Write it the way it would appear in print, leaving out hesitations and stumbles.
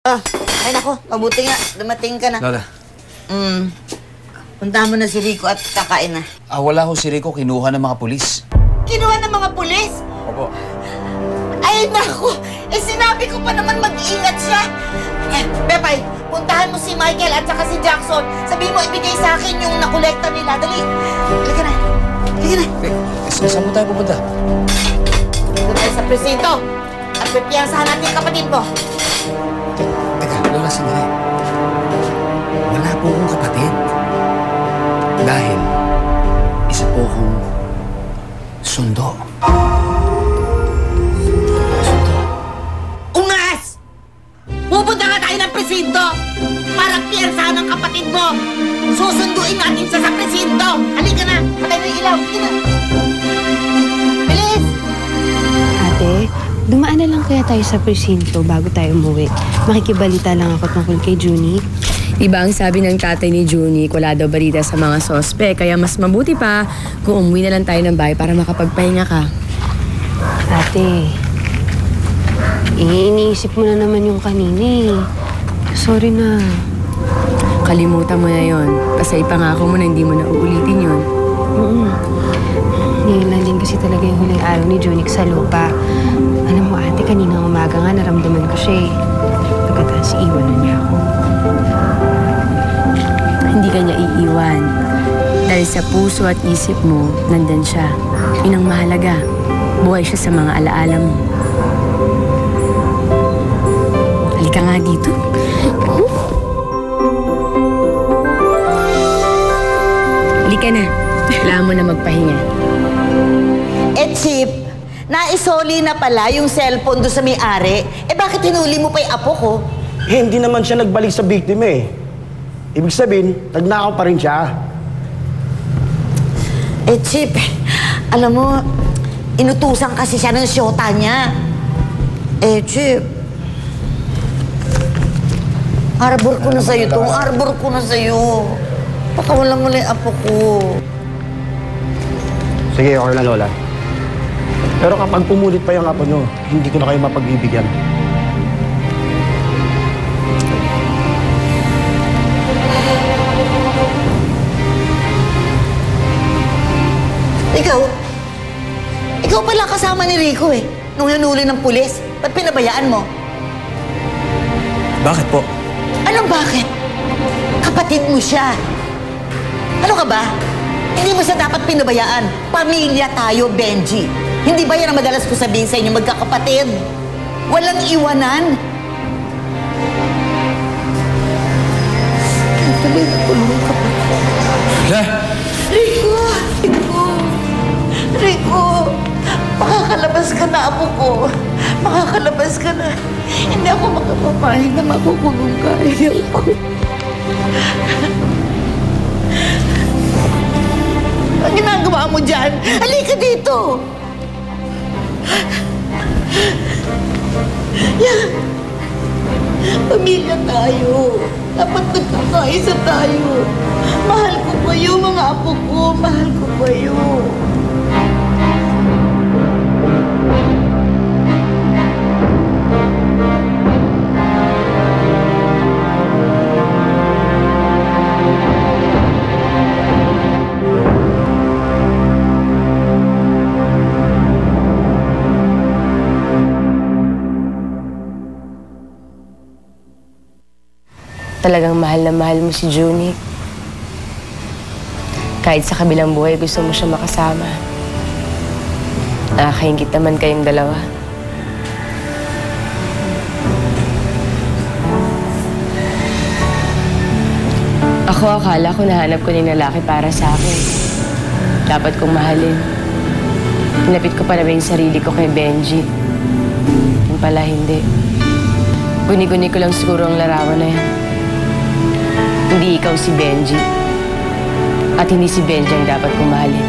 Ay nako, mabuti nga. Dumating ka na. Lola. Puntahan mo na si Rico at kakain na. Wala ho si Rico. Kinuha ng mga pulis. Kinuha ng mga pulis? Opo. Ay nako, sinabi ko pa naman mag-iingat siya. Pepay, puntahan mo si Michael at saka si Jackson. Sabihin mo ibigay sa akin yung nakolekta nila. Dali. Halika na. Halika na. Saan po tayo pupunta? Dito tayo sa presinto. At pipiyansahan natin yung kapatid mo. Teka, Lola, sandali. Wala po akong kapatid. Dahil isa po akong sundo. Ungas! Pupunta nga tayo ng presinto para piyansahan ang kapatid mo. Susunduin natin siya sa presinto. Halika na. Patay na yung ilaw. Halika na. Bilis! Ate, dumaan na lang kaya tayo sa presinto bago tayo umuwi. Makikibalita lang ako tungkol kay Junie. Diba ang sabi ng tatay ni Junie, wala daw balita sa mga sospek. Kaya mas mabuti pa kung umuwi na lang tayo ng bahay para makapagpahinga ka. Ate, iniisip mo na naman yung kanina eh. Sorry na. Kalimutan mo na yon. Kasi ipangako mo na hindi mo na uulitin yun. Ngayon lang din kasi talaga yung huling araw ni Junie sa lupa. Alam mo ate, kanina umaga nga naramdaman ko siya eh. Pagkatapos iwan na niya ako. Hindi ka niya iiwan. Dahil sa puso at isip mo, nandyan siya. Yun ang mahalaga. Buhay siya sa mga alaala mo. Halika nga dito. Halika na. Kailangan mo na magpahinga. Chip, naisoli na pala yung cellphone doon sa may-ari. Bakit hinuli mo pa yung apo ko? Hindi naman siya nagbalik sa biktima eh. Ibig sabihin, nagnakaw pa rin siya. Chip, alam mo, inutusan kasi siya ng syota niya. Chip, arbor ko na sa'yo to. Arbor ko na sa'yo. Pakawalan mo lang yung apo ko. Sige, okay lang, Lola. Pero kapag pumulit pa yung apo nyo, hindi ko na kayo mapag-ibigyan. Ikaw pala kasama ni Rico eh. Nung hinuli ng pulis, ba't pinabayaan mo? Bakit po? Anong bakit? Kapatid mo siya. Ano ka ba? Hindi mo siya dapat pinabayaan. Pamilya tayo, Benji. Hindi ba yan ang madalas ko sabihin sa inyo magkakapatid? Walang iwanan. Ang tuloy na tulong ka pa. Rico! Rico! Rico! Makakalabas ka na, apo ko. Makakalabas ka na. Hindi ako makapapahing na makukulong ka. Ayaw ko. Ang ginagawa mo dyan? Halika dito! Yan! Pamilya tayo. Dapat nagkakaisa tayo. Mahal ko kayo, mga apo ko. Mahal ko kayo. Talagang mahal na mahal mo si Junie. Kahit sa kabilang buhay, gusto mo siya makasama. Nakakaingit naman kayong dalawa. Ako, akala ko nahanap ko ng lalaki para sa akin. Dapat kong mahalin. Pinapit ko pa naman yung sarili ko kay Benji. Yung pala hindi. Guni-guni ko lang siguro ang larawan na yan. Hindi ikaw si Benji. At hindi si Benji ang dapat kong mahalin.